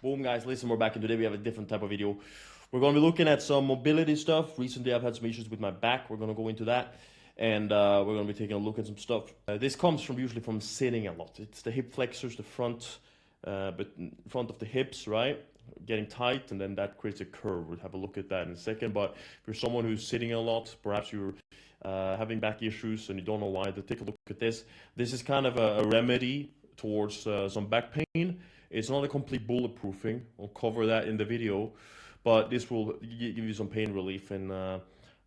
Boom, guys, listen, we're back, and today we have a different type of video. We're going to be looking at some mobility stuff. Recently, I've had some issues with my back. We're going to go into that, and we're going to be taking a look at some stuff. This comes usually from sitting a lot. It's the hip flexors, the front of the hips, right? Getting tight, and then that creates a curve. We'll have a look at that in a second. But if you're someone who's sitting a lot, perhaps you're having back issues and you don't know why, then take a look at this. This is kind of a remedy towards some back pain. It's not a complete bulletproofing. I'll cover that in the video, but this will give you some pain relief and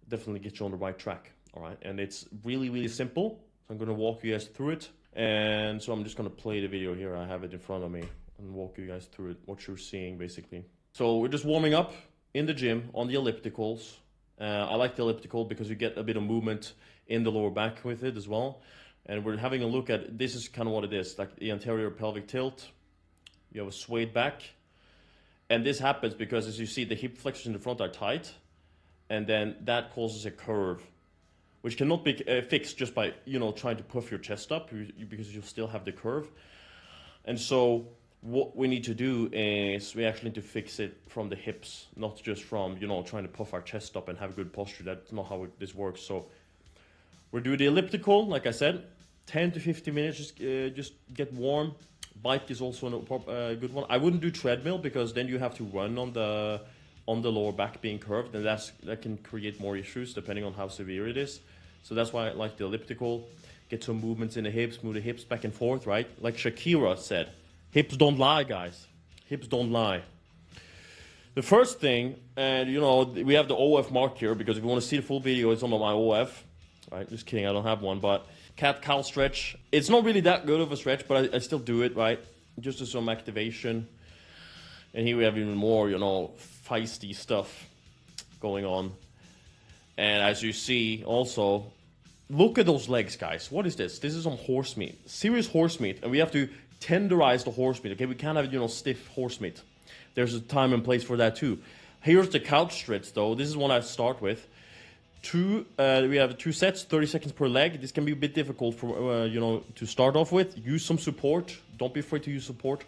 definitely get you on the right track. All right, and it's really, really simple. So I'm going to walk you guys through it. And so I'm just going to play the video here. I have it in front of me and walk you guys through it, what you're seeing basically. So we're just warming up in the gym on the ellipticals. I like the elliptical because you get a bit of movement in the lower back with it as well. And we're having a look at, this is kind of what it is, like the anterior pelvic tilt. You have a swayed back. And this happens because, as you see, the hip flexors in the front are tight. And then that causes a curve, which cannot be fixed just by, trying to puff your chest up, because you still have the curve. And so what we need to do is we actually need to fix it from the hips, not just from, trying to puff our chest up and have good posture. That's not how this works. So we're doing the elliptical, like I said, 10 to 15 minutes, just get warm. Bike is also a good one. I wouldn't do treadmill because then you have to run on the lower back being curved, and that can create more issues depending on how severe it is. So that's why I like the elliptical. Get some movements in the hips, move the hips back and forth, right? Like Shakira said, hips don't lie, guys. Hips don't lie. The first thing, and we have the OF mark here because if you want to see the full video, it's on my OF. Right? Just kidding, I don't have one, but cat-cow stretch. It's not really that good of a stretch, but I still do it, right? Just to some activation. And here we have even more, feisty stuff going on. And as you see, also, look at those legs, guys. What is this? This is some horse meat, serious horse meat, and we have to tenderize the horse meat. Okay, we can't have stiff horse meat. There's a time and place for that too. Here's the couch stretch, though. This is one I start with. We have 2 sets, 30 seconds per leg. This can be a bit difficult for to start off with. Use some support. Don't be afraid to use support.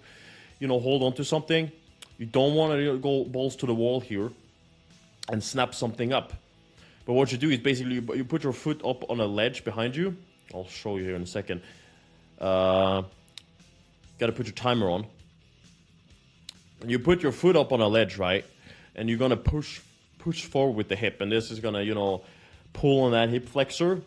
Hold on to something. You don't want to go balls to the wall here and snap something up. But what you do is basically you put your foot up on a ledge behind you. I'll show you here in a second. Got to put your timer on. You put your foot up on a ledge, right? And you're gonna push forward with the hip, and this is gonna pull on that hip flexor,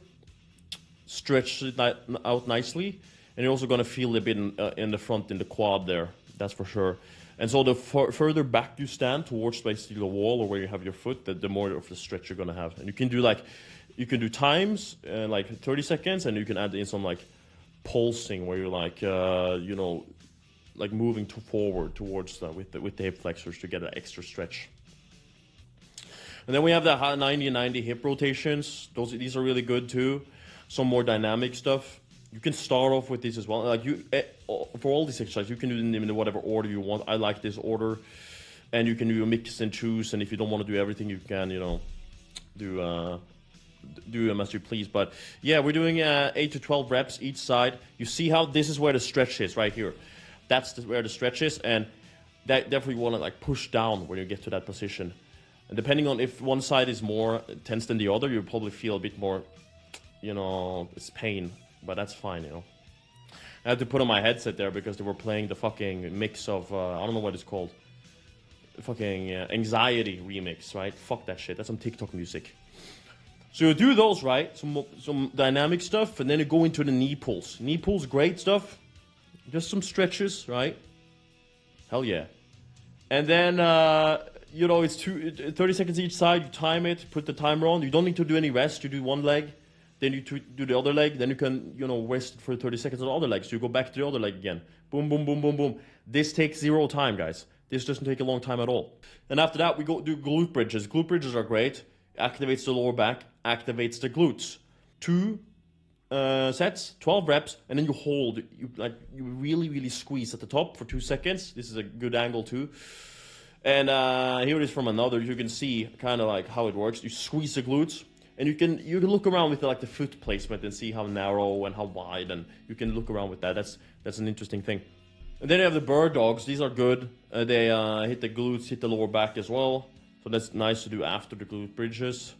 stretch it out nicely, and you're also gonna feel a bit in the front, in the quad there. That's for sure. And so the further back you stand towards basically the wall or where you have your foot, the more of the stretch you're gonna have. And you can do times like 30 seconds, and you can add in some like pulsing where you're like like moving forward towards with the hip flexors to get an extra stretch. And then we have the 90 and 90 hip rotations. These are really good too. Some more dynamic stuff. You can start off with these as well. Like for all these exercises, you can do them in whatever order you want. I like this order, and you can do a mix and choose. And if you don't want to do everything, you can do them as you please. But yeah, we're doing 8 to 12 reps each side. You see how this is where the stretch is right here. That's where the stretch is, and that definitely want to like push down when you get to that position. And depending on if one side is more tense than the other, you'll probably feel a bit more, it's pain, but that's fine, I had to put on my headset there because they were playing the fucking mix of, I don't know what it's called. Fucking anxiety remix, right? Fuck that shit, that's some TikTok music. So you do those, right? Some dynamic stuff, and then you go into the knee pulls. Knee pulls, great stuff. Just some stretches, right? Hell yeah. And then, it's 30 seconds each side. You time it, put the timer on. You don't need to do any rest. You do one leg, then you do the other leg. Then you can, rest for 30 seconds on the other leg. So you go back to the other leg again. Boom, boom, boom, boom, boom. This takes 0 time, guys. This doesn't take a long time at all. And after that, we go do glute bridges. Glute bridges are great. Activates the lower back, activates the glutes. 2 sets, 12 reps, and then you hold. You really, really squeeze at the top for 2 seconds. This is a good angle too. And here it is from another. You can see kind of like how it works. You squeeze the glutes, and you can look around with the foot placement and see how narrow and how wide, and you can look around with that. That's an interesting thing. And then you have the bird dogs. These are good. They hit the glutes, hit the lower back as well. So that's nice to do after the glute bridges.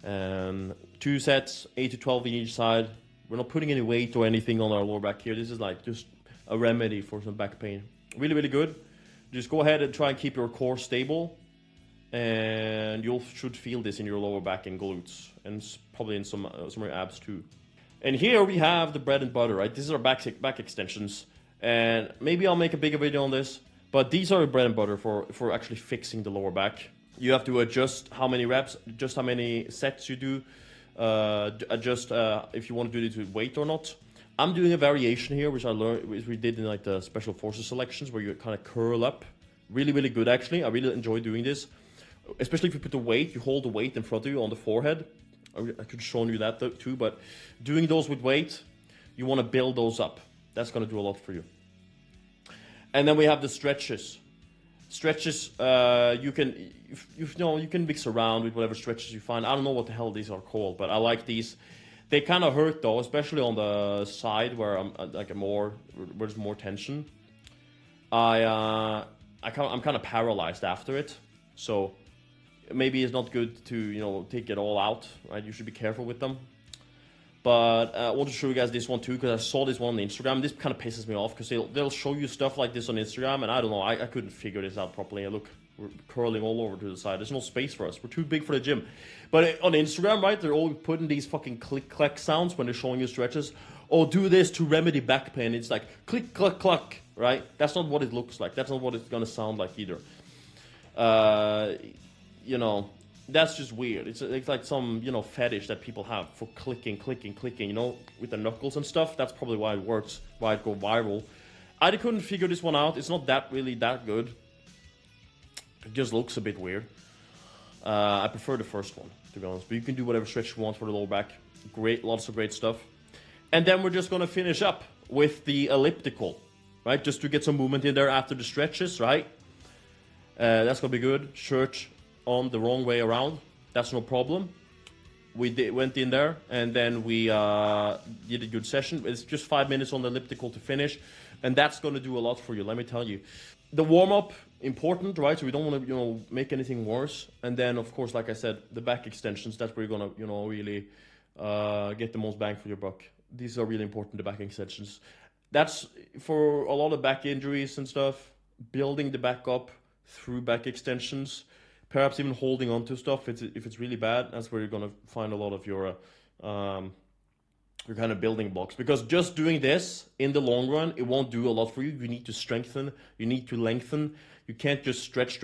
And 2 sets, 8 to 12 in each side. We're not putting any weight or anything on our lower back here. This is like just a remedy for some back pain. Really, really good. Just go ahead and try and keep your core stable. And you should feel this in your lower back and glutes. And probably in some of your abs too. And here we have the bread and butter, right? This is our back extensions. And maybe I'll make a bigger video on this. But these are the bread and butter for actually fixing the lower back. You have to adjust how many reps, just how many sets you do. Adjust if you want to do this with weight or not. I'm doing a variation here, which we did in like the special forces selections, where you kind of curl up. Really, really good actually. I really enjoy doing this, especially if you put the weight. You hold the weight in front of you on the forehead. I could show you that too, but doing those with weight, you want to build those up. That's going to do a lot for you. And then we have the stretches. Stretches, you can mix around with whatever stretches you find. I don't know what the hell these are called, but I like these. They kind of hurt though, especially on the side where I'm where there's more tension. I'm kind of paralyzed after it, so maybe it's not good to take it all out. Right, you should be careful with them. But I want to show you guys this one too, because I saw this one on Instagram. This kind of pisses me off, because they'll show you stuff like this on Instagram, and I don't know, I couldn't figure this out properly. Look, we're curling all over to the side. There's no space for us. We're too big for the gym. But on Instagram, right, they're all putting these fucking click-clack sounds when they're showing you stretches. Oh, do this to remedy back pain. It's like click, clack, clack, right? That's not what it looks like. That's not what it's going to sound like either. That's just weird. It's like some, fetish that people have for clicking, with the knuckles and stuff. That's probably why it works, why it goes viral. I couldn't figure this one out. It's not really that good. It just looks a bit weird. I prefer the first one, to be honest. But you can do whatever stretch you want for the lower back. Great, lots of great stuff. And then we're just going to finish up with the elliptical, right? Just to get some movement in there after the stretches, right? That's going to be good. Shirt on the wrong way around, that's no problem. We went in there, and then we did a good session. It's just 5 minutes on the elliptical to finish, and that's going to do a lot for you, let me tell you. The warm-up, important, right? So we don't want to make anything worse. And then, of course, like I said, the back extensions, that's where you're going to really get the most bang for your buck. These are really important, the back extensions. That's for a lot of back injuries and stuff, building the back up through back extensions. Perhaps even holding on to stuff if it's really bad. That's where you're going to find a lot of your kind of building blocks. Because just doing this, in the long run, it won't do a lot for you. You need to strengthen. You need to lengthen. You can't just stretch,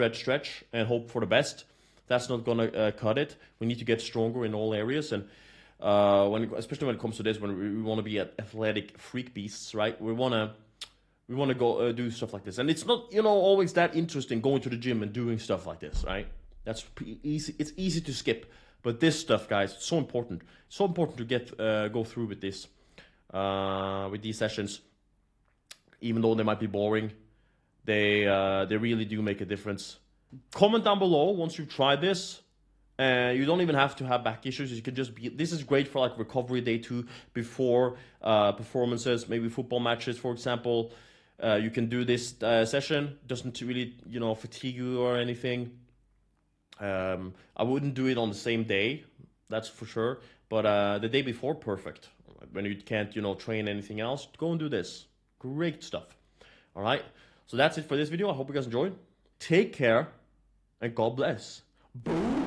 and hope for the best. That's not going to cut it. We need to get stronger in all areas. And especially when it comes to this, when we want to be athletic freak beasts, right? We want to go do stuff like this. And it's not, always that interesting going to the gym and doing stuff like this, right? That's easy. It's easy to skip. But this stuff, guys, it's so important. It's so important to get go through with this, with these sessions. Even though they might be boring, they really do make a difference. Comment down below once you've tried this. You don't even have to have back issues. You can just be. This is great for like recovery day 2 before performances, maybe football matches, for example. You can do this session. Doesn't really fatigue you or anything. I wouldn't do it on the same day, that's for sure. But the day before, perfect. When you can't train anything else, go and do this. Great stuff. All right. So that's it for this video. I hope you guys enjoyed. Take care and God bless. Boom.